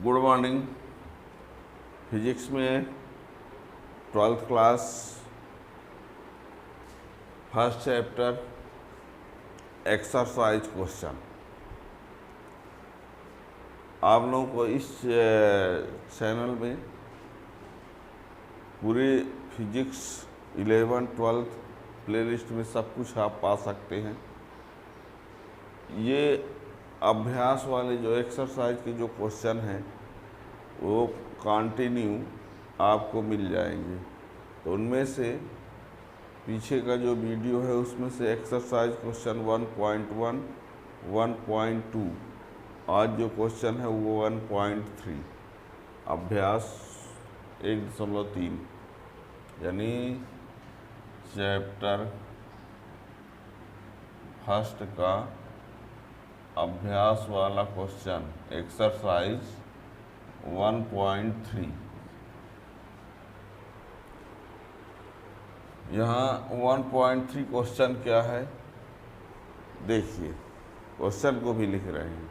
Good morning. Physics में 12th class first chapter exercise question आप लोगों को इस चैनल में पूरे फिजिक्स 11 12 प्लेलिस्ट में सब कुछ आप पा सकते हैं। ये अभ्यास वाले जो एक्सरसाइज के जो क्वेश्चन हैं वो कंटिन्यू आपको मिल जाएंगे। तो उनमें से पीछे का जो वीडियो है उसमें से एक्सरसाइज क्वेश्चन 1.1, 1.2, आज जो क्वेश्चन है वो 1.3, अभ्यास 1.3 यानी चैप्टर फर्स्ट का अभ्यास वाला क्वेश्चन एक्सरसाइज 1.3। यहाँ 1.3 क्वेश्चन क्या है देखिए, क्वेश्चन को भी लिख रहे हैं।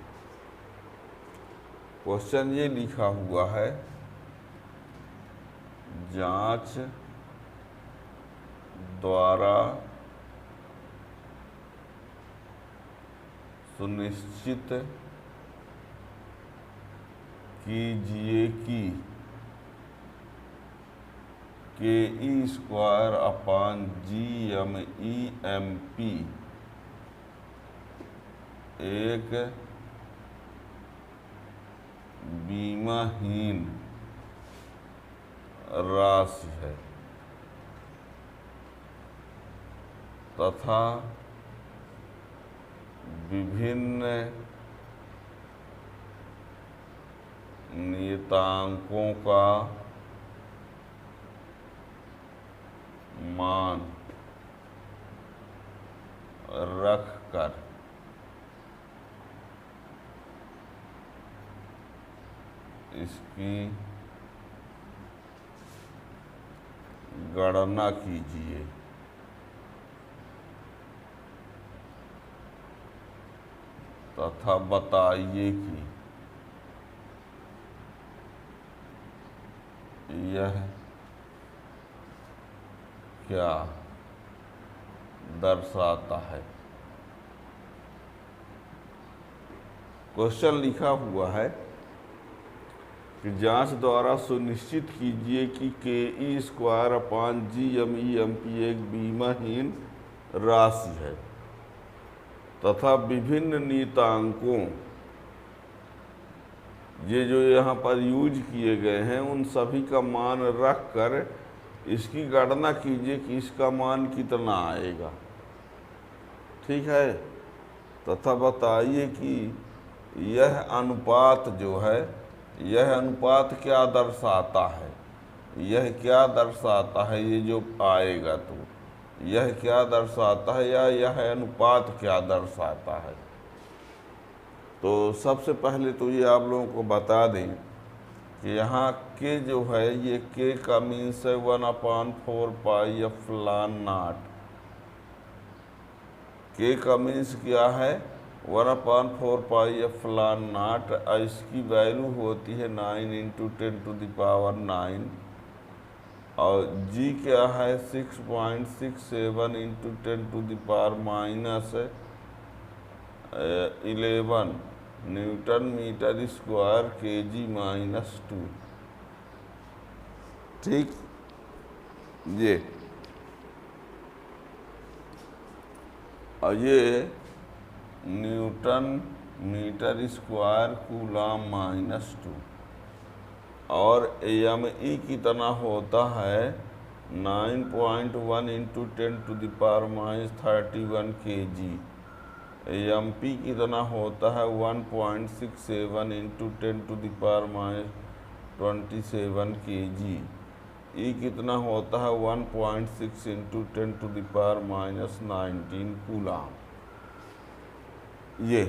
क्वेश्चन ये लिखा हुआ है, जांच द्वारा सुनिश्चित कीजिए कि KE²/GMEMP एक बीमाहीन राशि है तथा विभिन्न नियतांकों का मान रखकर इसकी गणना कीजिए। तथा बताइए कि यह क्या दर्शाता है। क्वेश्चन लिखा हुआ है कि जांच द्वारा सुनिश्चित कीजिए कि KE²/GMEMP एक बीमाहीन राशि है तथा विभिन्न नियतांकों, ये जो यहाँ पर यूज किए गए हैं उन सभी का मान रख कर इसकी गणना कीजिए कि इसका मान कितना आएगा। ठीक है। तथा बताइए कि यह अनुपात जो है, यह अनुपात क्या दर्शाता है, यह क्या दर्शाता है, ये जो आएगा तो यह क्या दर्शाता है या यह अनुपात क्या दर्शाता है। तो सबसे पहले तो ये आप लोगों को बता दें कि यहाँ के जो है ये के का मीन्स है 1/4πε0। के का मीन्स क्या है 1/4πε0। इसकी वैल्यू होती है 9 × 10⁹ और g क्या है 6.67 × 10⁻11 न्यूटन मीटर स्क्वायर kg-2। ठीक, ये और ये न्यूटन मीटर स्क्वायर कूलम-2 और me कितना होता है 9.1 × 10⁻31 kg। mp कितना होता है 1.67 × 10⁻27 kg। e कितना होता है 1.6 × 10⁻19 कूलम। ये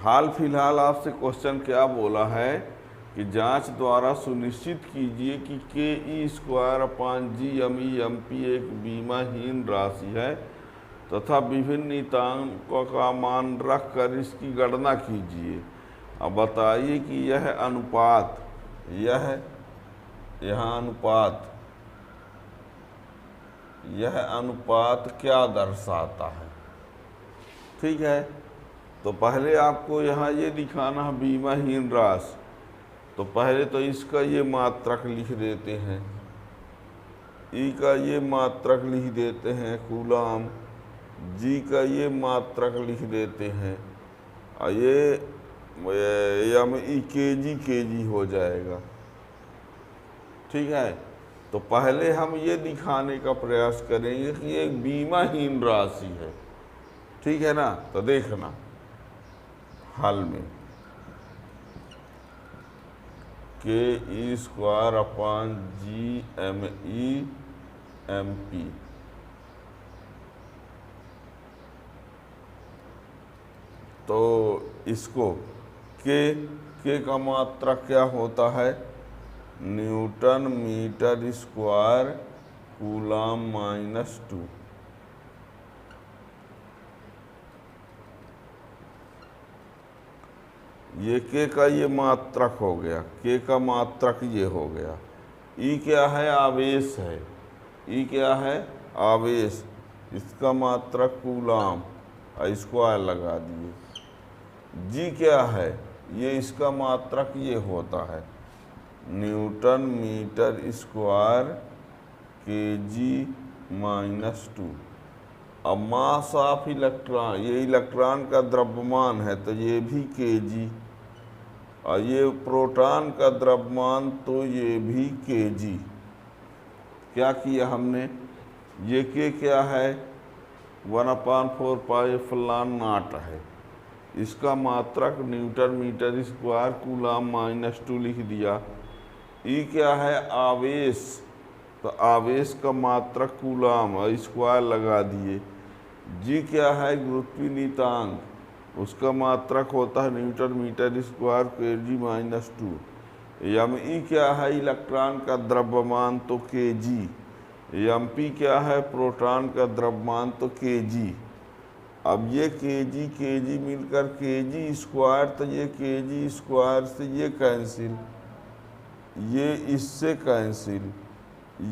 हाल फिलहाल आपसे क्वेश्चन क्या बोला है कि जांच द्वारा सुनिश्चित कीजिए कि KE²/GMEMP एक बीमाहीन राशि है तथा विभिन्न नियतांकों का मान रख कर इसकी गणना कीजिए। अब बताइए कि यह अनुपात, यहाँ अनुपात क्या दर्शाता है। ठीक है, तो पहले आपको यहाँ ये दिखाना है बीमाहीन राशि। तो पहले तो इसका ये मात्रक लिख देते हैं, ई का ये मात्रक लिख देते हैं कूलाम, जी का ये मात्रक लिख देते हैं, और ये ई केजी हो जाएगा। ठीक है, तो पहले हम ये दिखाने का प्रयास करेंगे कि ये एक बीमाहीन राशि है। ठीक है ना, तो देखना हल में Ke²/GME/MP। तो इसको के का मात्रक क्या होता है, न्यूटन मीटर स्क्वायर कूलाम -2। ये के का ये मात्रक हो गया, के का मात्रक ये हो गया। ई क्या है, आवेश है। ई क्या है, आवेश। इसका मात्रक कूलाम, स्क्वायर लगा दिए। जी क्या है, ये इसका मात्रक ये होता है न्यूटन मीटर स्क्वायर Kg-2। अब मास ऑफ इलेक्ट्रॉन, ये इलेक्ट्रॉन का द्रव्यमान है तो ये भी Kg, और ये प्रोटॉन का द्रव्यमान तो ये भी Kg। क्या किया हमने, ये के क्या है 1/4πε0 है, इसका मात्रक न्यूटन मीटर स्क्वायर कूलाम -2 लिख दिया। ई क्या है, आवेश, तो आवेश का मात्रक कूलाम, स्क्वायर लगा दिए। जी क्या है, गुरुत्वीय नियतांक, उसका मात्रक होता है न्यूटन मीटर स्क्वायर Kg-2। ई क्या है, इलेक्ट्रॉन का द्रव्यमान तो Kg। Mp क्या है, प्रोटॉन का द्रव्यमान तो Kg। अब ये Kg मिलकर Kg², तो ये Kg² से ये कैंसिल, ये इससे कैंसिल,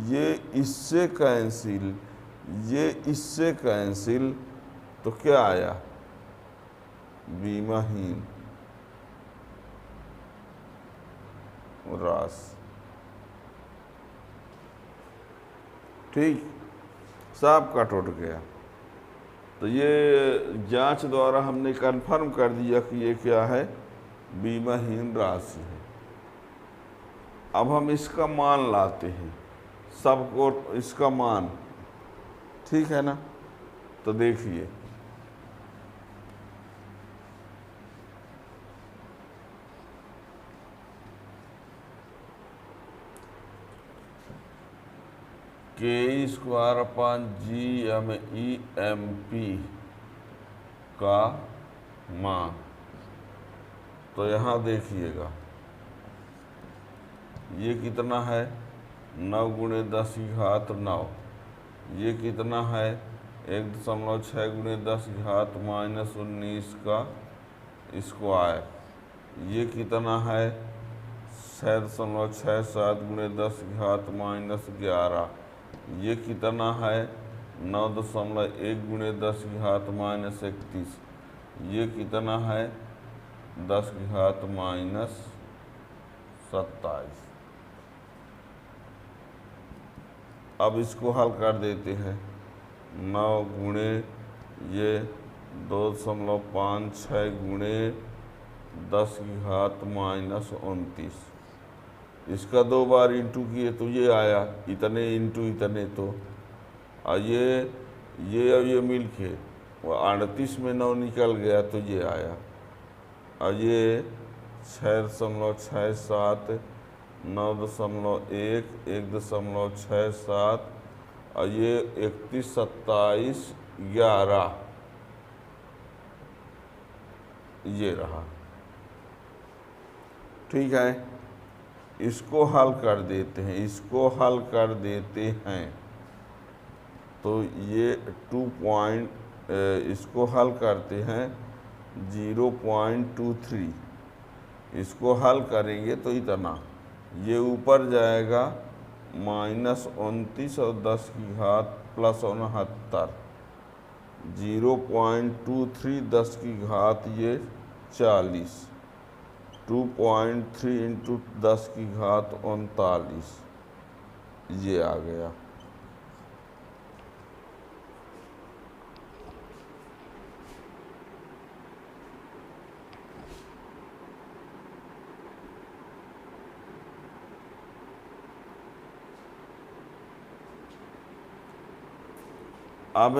ये इससे कैंसिल, ये इससे कैंसिल, तो क्या आया, बीमाहीन राशि। ठीक, साफ कट उठ गया। तो ये जांच द्वारा हमने कन्फर्म कर दिया कि ये क्या है, बीमाहीन राशि है। अब हम इसका मान लाते हैं, सबको इसका मान। ठीक है ना, तो देखिए Ke²/GME/MP का मान। तो यहाँ देखिएगा ये कितना है, 9 × 10⁻9। ये कितना है, 1.6 × 10⁻−19 का स्क्वायर। ये कितना है, 6.67 × 10⁻−11। ये कितना है, 9.1 × 10⁻−31। ये कितना है, 10⁻27। अब इसको हल कर देते हैं, 9 गुणे ये 2.56 गुणे 10⁻−29। इसका 2 बार इंटू किए तो ये आया, इतने इंटू इतने, तो ये मिल के 38 में 9 निकल गया तो ये आया। और ये 6.67, 9.1, 1.67, और ये 31, 27, 11 ये रहा। ठीक है, इसको हल कर देते हैं, इसको हल कर देते हैं। तो ये 2 पॉइंट, इसको हल करते हैं 0.23। इसको हल करेंगे तो इतना, ये ऊपर जाएगा -29 और 10 की घात +69, 0.23 10 की घात ये 40, 2.3 इंटू 10 की घात 39, ये आ गया। अब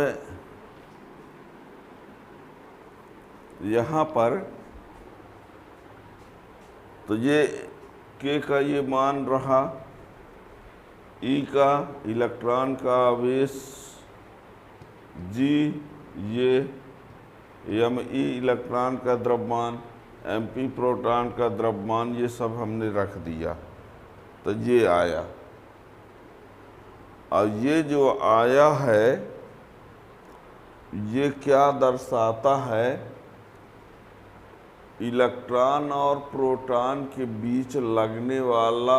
यहाँ पर तो ये के का ये मान रहा, ई का इलेक्ट्रॉन का आवेश, जी ये एम.ई इलेक्ट्रॉन का द्रव्यमान, एम.पी प्रोटॉन का द्रव्यमान, ये सब हमने रख दिया तो ये आया। और ये जो आया है ये क्या दर्शाता है, इलेक्ट्रॉन और प्रोटॉन के बीच लगने वाला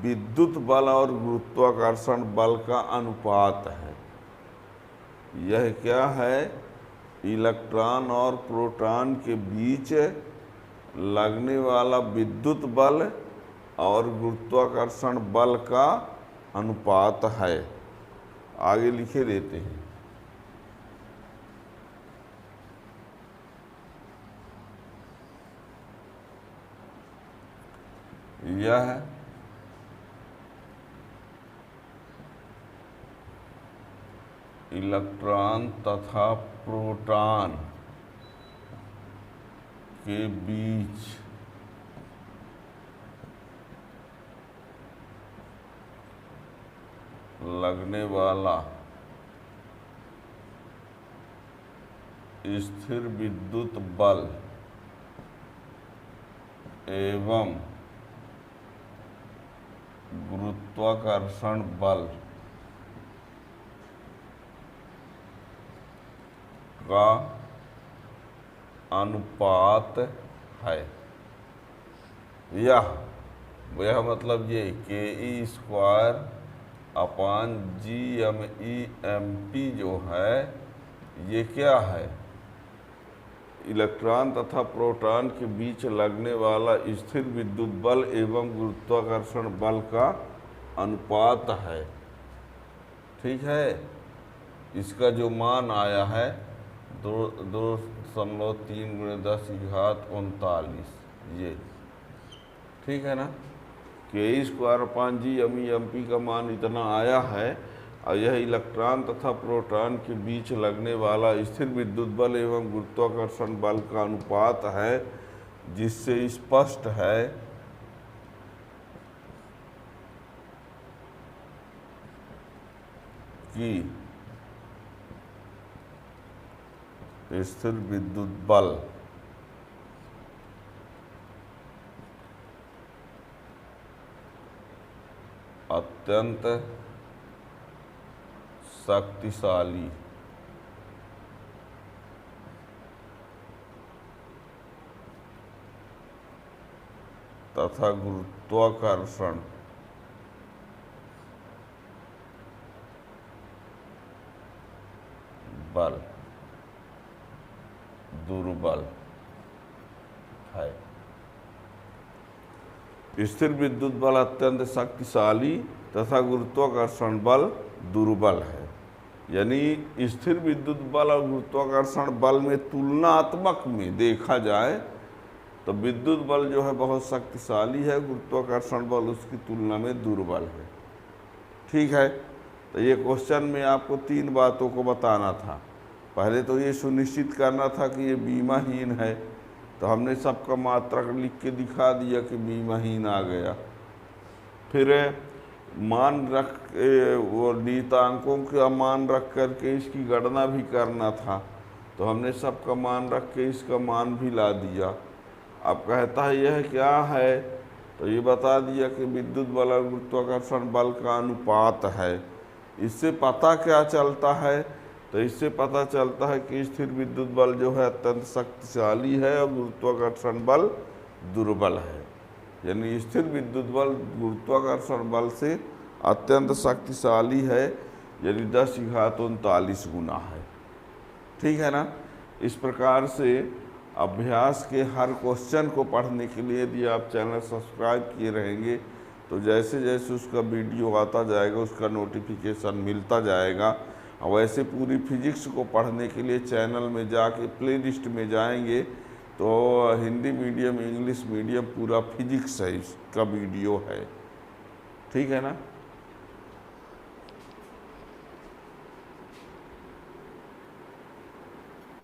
विद्युत बल और गुरुत्वाकर्षण बल का अनुपात है। यह क्या है, इलेक्ट्रॉन और प्रोटॉन के बीच लगने वाला विद्युत बल और गुरुत्वाकर्षण बल का अनुपात है। आगे लिखे देते हैं, यह इलेक्ट्रॉन तथा प्रोटॉन के बीच लगने वाला स्थिर विद्युत बल एवं गुरुत्वाकर्षण बल का अनुपात है। यह मतलब ये ke² अपान GME/MP जो है ये क्या है, इलेक्ट्रॉन तथा प्रोटॉन के बीच लगने वाला स्थिर विद्युत बल एवं गुरुत्वाकर्षण बल का अनुपात है। ठीक है, इसका जो मान आया है 2.3 × 10 की घात 39, ये ठीक है ना। ke² अपान GME/MP का मान इतना आया है और यह इलेक्ट्रॉन तथा प्रोटॉन के बीच लगने वाला स्थिर विद्युत बल एवं गुरुत्वाकर्षण बल का अनुपात है, जिससे स्पष्ट है कि स्थिर विद्युत बल अत्यंत शक्तिशाली तथा गुरुत्वाकर्षण बल दुर्बल है। स्थिर विद्युत बल अत्यंत शक्तिशाली तथा गुरुत्वाकर्षण बल दुर्बल है। यानी स्थिर विद्युत बल और गुरुत्वाकर्षण बल में तुलनात्मक में देखा जाए तो विद्युत बल जो है बहुत शक्तिशाली है, गुरुत्वाकर्षण बल उसकी तुलना में दुर्बल है। ठीक है, तो ये क्वेश्चन में आपको 3 बातों को बताना था। पहले तो ये सुनिश्चित करना था कि ये बीमाहीन है, तो हमने सबका मात्रक लिख के दिखा दिया कि बीमाहीन आ गया। फिर मान रख वो नियतांकों का मान रख करके इसकी गणना भी करना था, तो हमने सबका मान रख के इसका मान भी ला दिया। अब कहता है यह क्या है, तो ये बता दिया कि विद्युत बल और गुरुत्वाकर्षण बल का अनुपात है। इससे पता क्या चलता है, तो इससे पता चलता है कि स्थिर विद्युत बल जो है अत्यंत शक्तिशाली है और गुरुत्वाकर्षण बल दुर्बल है। यानी स्थिर विद्युत बल गुरुत्वाकर्षण बल से अत्यंत शक्तिशाली है, यानी 10⁻³ गुना है। ठीक है ना। इस प्रकार से अभ्यास के हर क्वेश्चन को पढ़ने के लिए यदि आप चैनल सब्सक्राइब किए रहेंगे तो जैसे जैसे उसका वीडियो आता जाएगा उसका नोटिफिकेशन मिलता जाएगा। और वैसे पूरी फिजिक्स को पढ़ने के लिए चैनल में जाके प्लेलिस्ट में जाएंगे तो हिंदी मीडियम, इंग्लिश मीडियम, पूरा फिजिक्स है इसका वीडियो है। ठीक है ना।